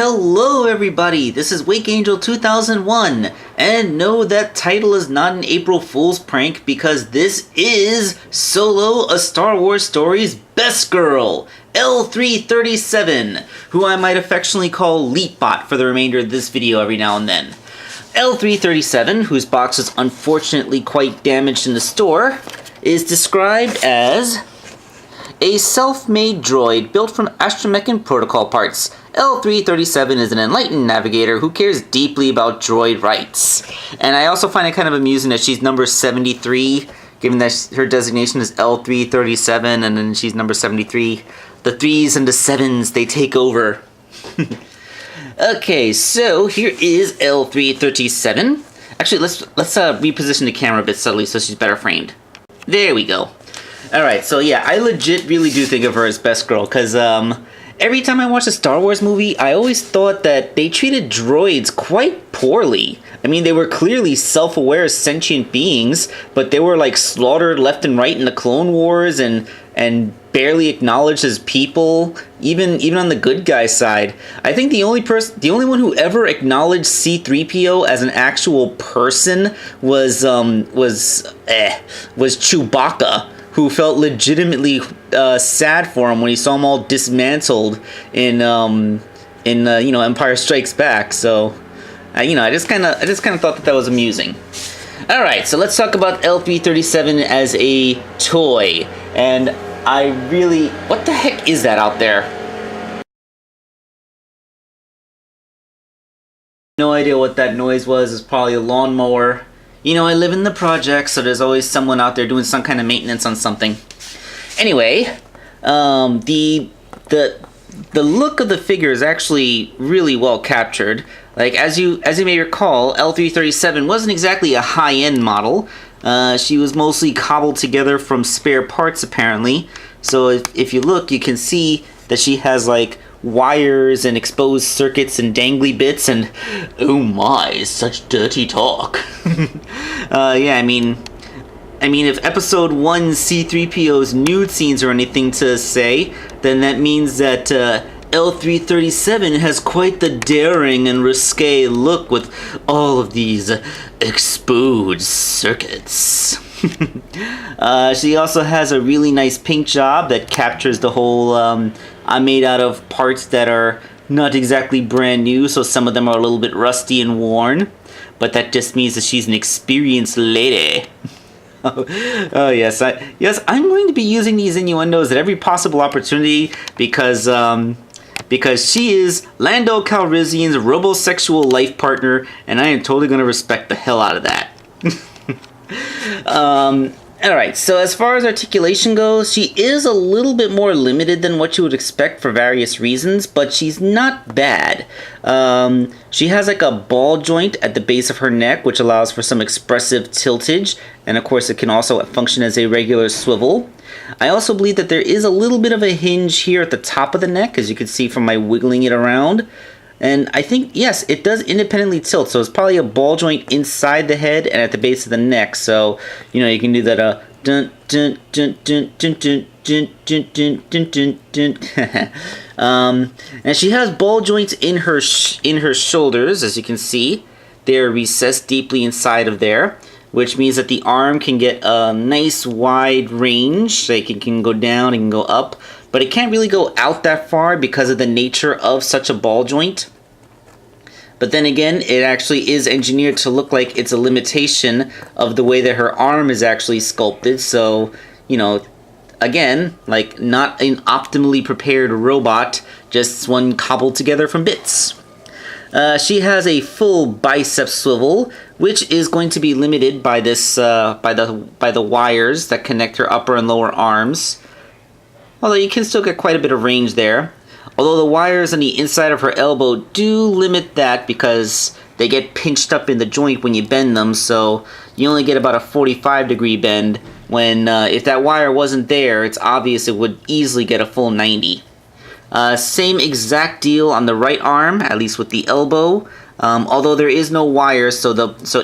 Hello everybody, this is Wake Angel 2001, and no, that title is not an April Fool's prank because this is Solo, a Star Wars Story's best girl, L337, who I might affectionately call Leapbot for the remainder of this video every now and then. L337, whose box is unfortunately quite damaged in the store, is described as a self-made droid built from astromech and protocol parts. L337 is an enlightened navigator who cares deeply about droid rights. And I also find it kind of amusing that she's number 73, given that her designation is L337, and then she's number 73. The 3s and the 7s, they take over. Okay, so here is L337. Actually, let's reposition the camera a bit subtly so she's better framed. There we go. Alright, so yeah, I legit really do think of her as best girl, because every time I watch a Star Wars movie, I always thought that they treated droids quite poorly. I mean, they were clearly self-aware sentient beings, but they were like slaughtered left and right in the Clone Wars and barely acknowledged as people, even on the good guy side. I think the only one who ever acknowledged C-3PO as an actual person was Chewbacca, who felt legitimately sad for him when he saw him all dismantled in Empire Strikes Back. So, I just kind of thought that was amusing. All right, so let's talk about L337 as a toy. And what the heck is that out there? No idea what that noise was. It's probably a lawnmower. You know, I live in the projects, so there's always someone out there doing some kind of maintenance on something. Anyway, the look of the figure is actually really well captured. Like, as you may recall, L337 wasn't exactly a high-end model. She was mostly cobbled together from spare parts, apparently. So if you look, you can see that she has, like, wires and exposed circuits and dangly bits, and oh my, such dirty talk. Yeah, I mean, if Episode 1 C-3PO's nude scenes are anything to say, then that means that L337 has quite the daring and risque look with all of these exposed circuits. She also has a really nice paint job that captures the whole I'm made out of parts that are not exactly brand new, so some of them are a little bit rusty and worn, but that just means that she's an experienced lady. Oh yes, I'm going to be using these innuendos at every possible opportunity because she is Lando Calrissian's robosexual life partner, and I am totally going to respect the hell out of that. Alright, so as far as articulation goes, she is a little bit more limited than what you would expect for various reasons, but she's not bad. She has like a ball joint at the base of her neck, which allows for some expressive tiltage, and of course it can also function as a regular swivel. I also believe that there is a little bit of a hinge here at the top of the neck, as you can see from my wiggling it around. And I think, yes, it does independently tilt, so it's probably a ball joint inside the head and at the base of the neck. So, you can do that dun dun dun dun dun dun dun dun dun dun dun. And she has ball joints in her shoulders, as you can see. They're recessed deeply inside of there, which means that the arm can get a nice wide range. Like it can go down, it can go up, but it can't really go out that far because of the nature of such a ball joint. But then again, it actually is engineered to look like it's a limitation of the way that her arm is actually sculpted. So, again, like not an optimally prepared robot, just one cobbled together from bits. She has a full bicep swivel, which is going to be limited by this by the wires that connect her upper and lower arms. Although you can still get quite a bit of range there. Although the wires on the inside of her elbow do limit that because they get pinched up in the joint when you bend them, so you only get about a 45-degree bend, when if that wire wasn't there, it's obvious it would easily get a full 90. Same exact deal on the right arm, at least with the elbow, although there is no wire, so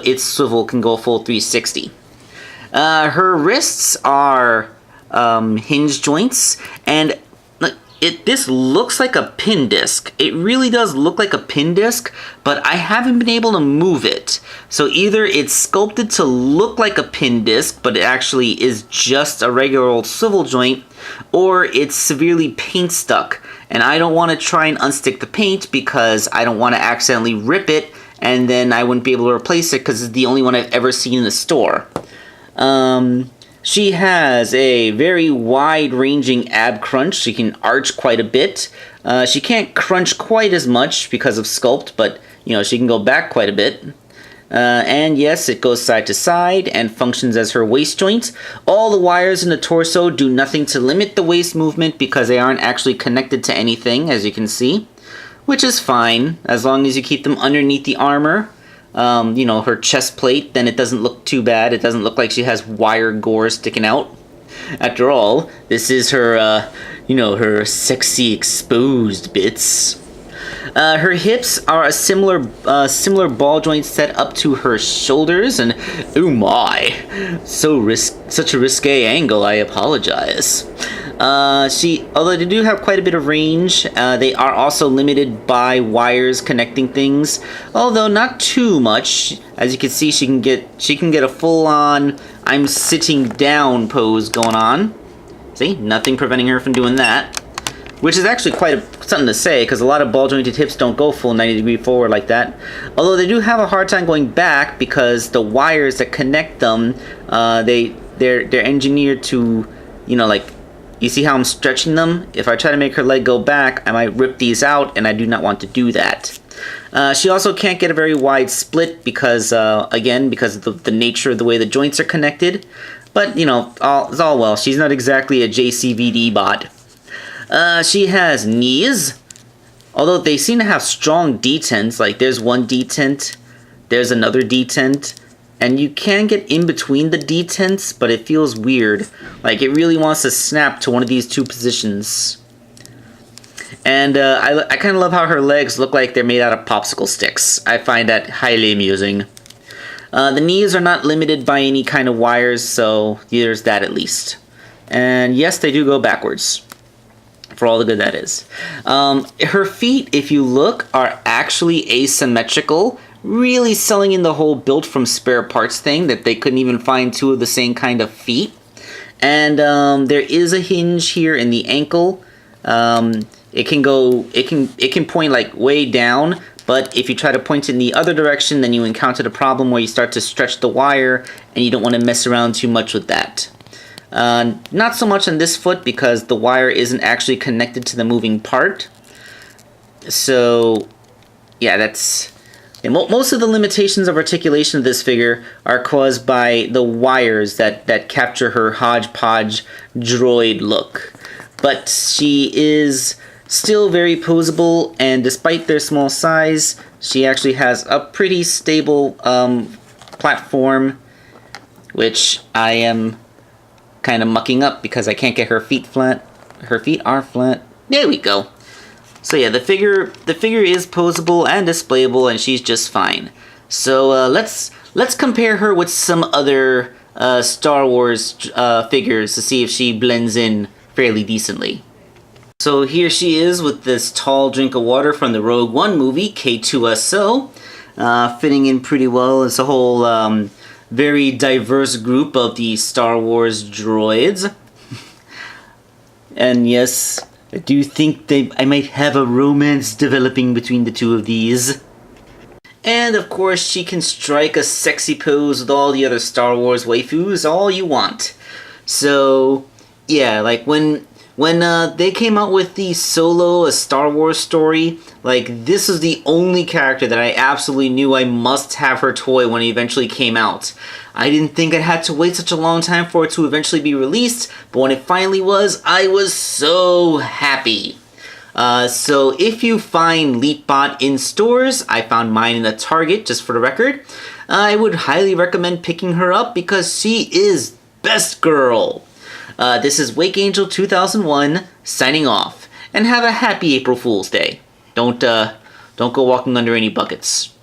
its swivel can go a full 360. Her wrists are hinge joints, and This looks like a pin disc. It really does look like a pin disc, but I haven't been able to move it. So either it's sculpted to look like a pin disc, but it actually is just a regular old swivel joint, or it's severely paint stuck. And I don't want to try and unstick the paint because I don't want to accidentally rip it, and then I wouldn't be able to replace it because it's the only one I've ever seen in the store. She has a very wide-ranging ab crunch. She can arch quite a bit. She can't crunch quite as much because of sculpt, but, you know, she can go back quite a bit. And yes, it goes side to side and functions as her waist joint. All the wires in the torso do nothing to limit the waist movement because they aren't actually connected to anything, as you can see. Which is fine, as long as you keep them underneath the armor. You know, her chest plate, then it doesn't look too bad. It doesn't look like she has wire gore sticking out. After all, this is her, you know, her sexy exposed bits. Her hips are a similar ball joint set up to her shoulders, and oh my, such a risque angle, I apologize. Although they do have quite a bit of range, they are also limited by wires connecting things, although not too much. As you can see, she can get a full-on I'm sitting down pose going on. See, nothing preventing her from doing that, which is actually quite something to say, because a lot of ball jointed hips don't go full 90 degree forward like that. Although they do have a hard time going back because the wires that connect them, they're engineered to, you know, like, you see how I'm stretching them? If I try to make her leg go back, I might rip these out, and I do not want to do that. She also can't get a very wide split because, again, because of the nature of the way the joints are connected. But, you know, it's all well. She's not exactly a JCVD bot. She has knees, although they seem to have strong detents. Like, there's one detent, there's another detent, and you can get in between the detents, but it feels weird. Like, it really wants to snap to one of these two positions. And I kind of love how her legs look like they're made out of popsicle sticks. I find that highly amusing. The knees are not limited by any kind of wires, so there's that at least. And yes, they do go backwards, for all the good that is. Her feet, if you look, are actually asymmetrical, really selling in the whole built from spare parts thing, that they couldn't even find two of the same kind of feet. And there is a hinge here in the ankle. It can point like way down, but if you try to point it in the other direction, then you encounter the problem where you start to stretch the wire, and you don't want to mess around too much with that. Not so much on this foot because the wire isn't actually connected to the moving part. So, yeah, that's... And most of the limitations of articulation of this figure are caused by the wires that capture her hodgepodge droid look. But she is still very poseable, and despite their small size, she actually has a pretty stable platform, which I am kind of mucking up because I can't get her feet flat. Her feet are flat. There we go. So yeah, the figure is poseable and displayable, and she's just fine. So let's compare her with some other Star Wars figures to see if she blends in fairly decently. So here she is with this tall drink of water from the Rogue One movie, K2SO, fitting in pretty well. It's a whole very diverse group of the Star Wars droids. And yes, I do think I might have a romance developing between the two of these. And of course, she can strike a sexy pose with all the other Star Wars waifus all you want. So, yeah, like when they came out with the Solo, a Star Wars story, like, this is the only character that I absolutely knew I must have her toy when it eventually came out. I didn't think I had to wait such a long time for it to eventually be released, but when it finally was, I was so happy. So if you find Leapbot in stores, I found mine in a Target, just for the record, I would highly recommend picking her up because she is best girl. This is Wake Angel 2001 signing off, and have a happy April Fool's Day. Don't go walking under any buckets.